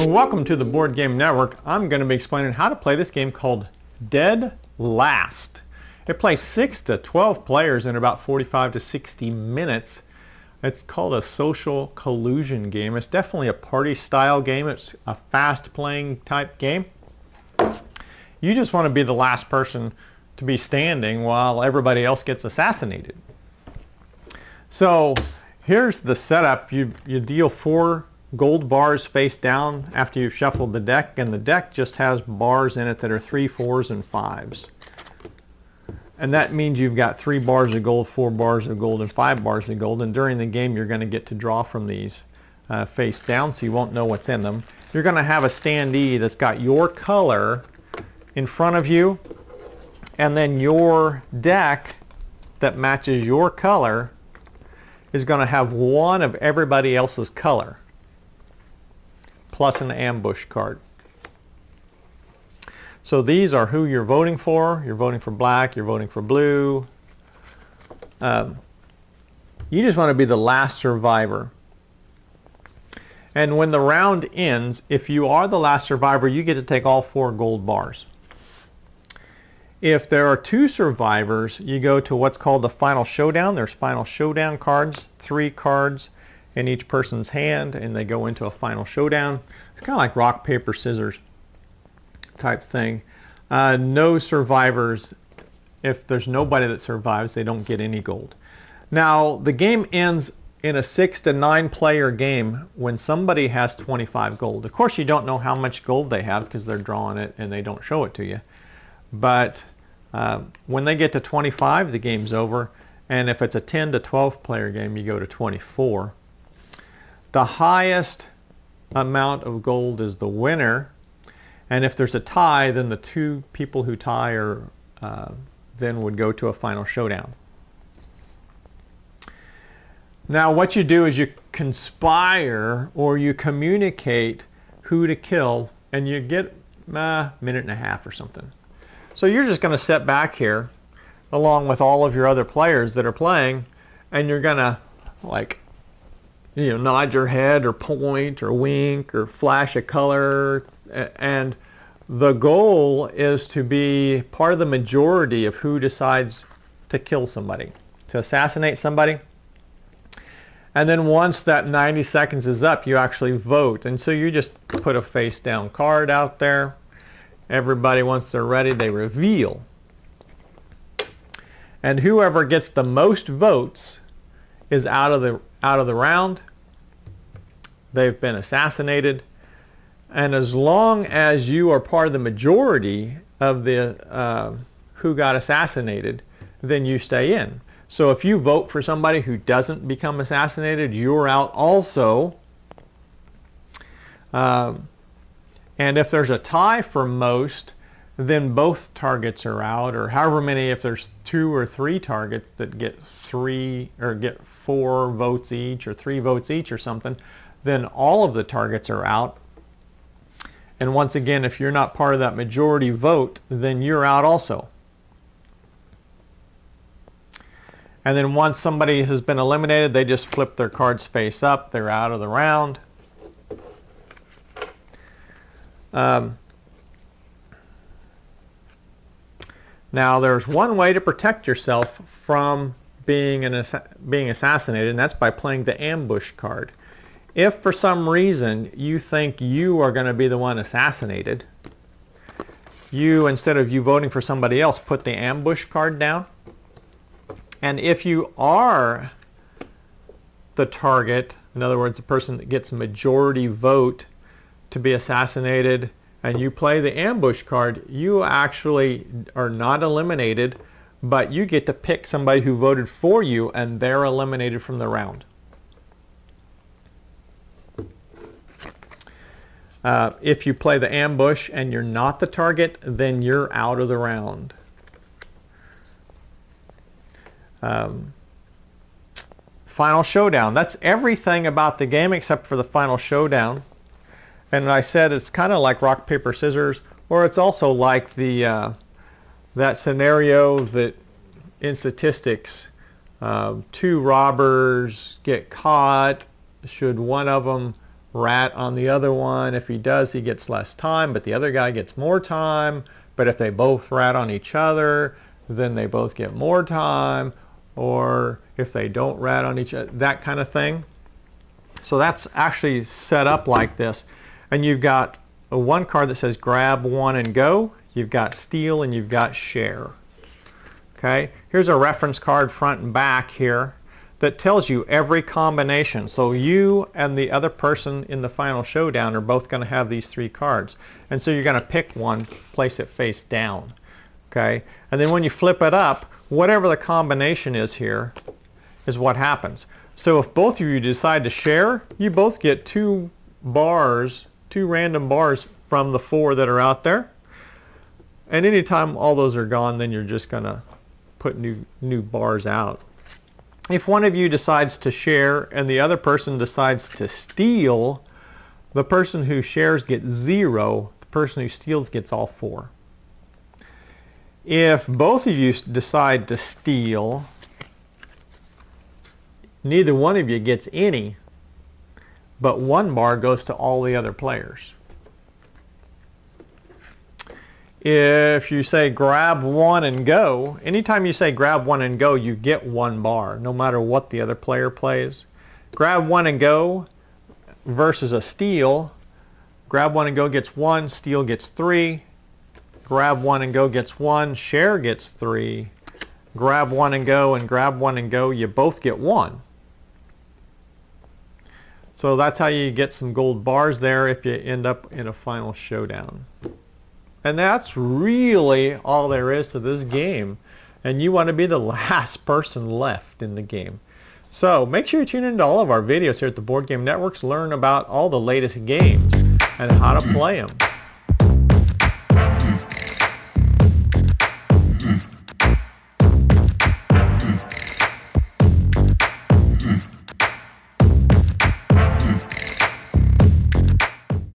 Welcome to the Board Game Network. I'm going to be explaining how to play this game called Dead Last. It plays 6 to 12 players in about 45 to 60 minutes. It's called a social collusion game. It's definitely a party style game. It's a fast playing type game. You just want to be the last person to be standing while everybody else gets assassinated. So here's the setup. You deal 4 gold bars face down after you've shuffled the deck, and the deck just has bars in it that are 3, 4s, and 5s. And that means you've got 3 bars of gold, 4 bars of gold, and 5 bars of gold. And during the game you're going to get to draw from these face down, so you won't know what's in them. You're going to have a standee that's got your color in front of you, and then your deck that matches your color is going to have one of everybody else's color, plus an ambush card. So these are who you're voting for. You're voting for black, you're voting for blue. You just want to be the last survivor. And when the round ends, if you are the last survivor, you get to take all 4 gold bars. If there are 2 survivors, you go to what's called the final showdown. There's final showdown cards, 3 cards in each person's hand, and they go into a final showdown. It's kind of like rock, paper, scissors type thing. No survivors. If there's nobody that survives, they don't get any gold. Now the game ends in a 6 to 9 player game when somebody has 25 gold. Of course you don't know how much gold they have because they're drawing it and they don't show it to you. But when they get to 25, the game's over. And if it's a 10 to 12 player game, you go to 24. The highest amount of gold is the winner, and if there's a tie, then the 2 people who tie are then would go to a final showdown. Now what you do is you conspire, or you communicate who to kill, and you get a minute and a half or something. So you're just going to sit back here along with all of your other players that are playing, and you're going to nod your head or point or wink or flash a color, and the goal is to be part of the majority of who decides to kill somebody, to assassinate somebody. And then once that 90 seconds is up, you actually vote. And so you just put a face down card out there. Everybody, once they're ready, they reveal. And whoever gets the most votes is out of the round. They've been assassinated. And as long as you are part of the majority of the who got assassinated, then you stay in. So if you vote for somebody who doesn't become assassinated, you're out also. And if there's a tie for most, then both targets are out, or however many, if there's 2 or 3 targets that get 3 or get 4 votes each or 3 votes each or something, then all of the targets are out. And once again, if you're not part of that majority vote, then you're out also. And then once somebody has been eliminated, they just flip their cards face up. They're out of the round. Now there's one way to protect yourself from being assassinated, and that's by playing the ambush card. If for some reason you think you are going to be the one assassinated, you, instead of you voting for somebody else, put the ambush card down. And if you are the target, in other words, the person that gets a majority vote to be assassinated, and you play the ambush card, you actually are not eliminated, but you get to pick somebody who voted for you, and they're eliminated from the round. If you play the ambush and you're not the target, then you're out of the round. Final showdown. That's everything about the game except for the final showdown. And I said it's kind of like rock, paper, scissors, or it's also like the that scenario that in statistics, 2 robbers get caught. Should one of them rat on the other one. If he does, he gets less time, but the other guy gets more time. But if they both rat on each other, then they both get more time. Or if they don't rat on each other, that kind of thing. So that's actually set up like this. And you've got one card that says grab one and go. You've got steal and you've got share. Okay, here's a reference card front and back here that tells you every combination. So you and the other person in the final showdown are both going to have these 3 cards. And so you're going to pick one, place it face down. Okay, and then when you flip it up, whatever the combination is here is what happens. So if both of you decide to share, you both get 2 bars, 2 random bars from the 4 that are out there. And anytime all those are gone, then you're just going to put new bars out. If one of you decides to share and the other person decides to steal, the person who shares gets 0, the person who steals gets all 4. If both of you decide to steal, neither one of you gets any, but 1 bar goes to all the other players. If you say grab one and go, anytime you say grab one and go, you get 1 bar, no matter what the other player plays. Grab one and go versus a steal. Grab one and go gets 1, steal gets 3. Grab one and go gets 1, share gets 3. Grab one and grab one and go, you both get 1. So that's how you get some gold bars there if you end up in a final showdown. And that's really all there is to this game. And you want to be the last person left in the game. So make sure you tune into all of our videos here at the Board Game Network to learn about all the latest games and how to play them.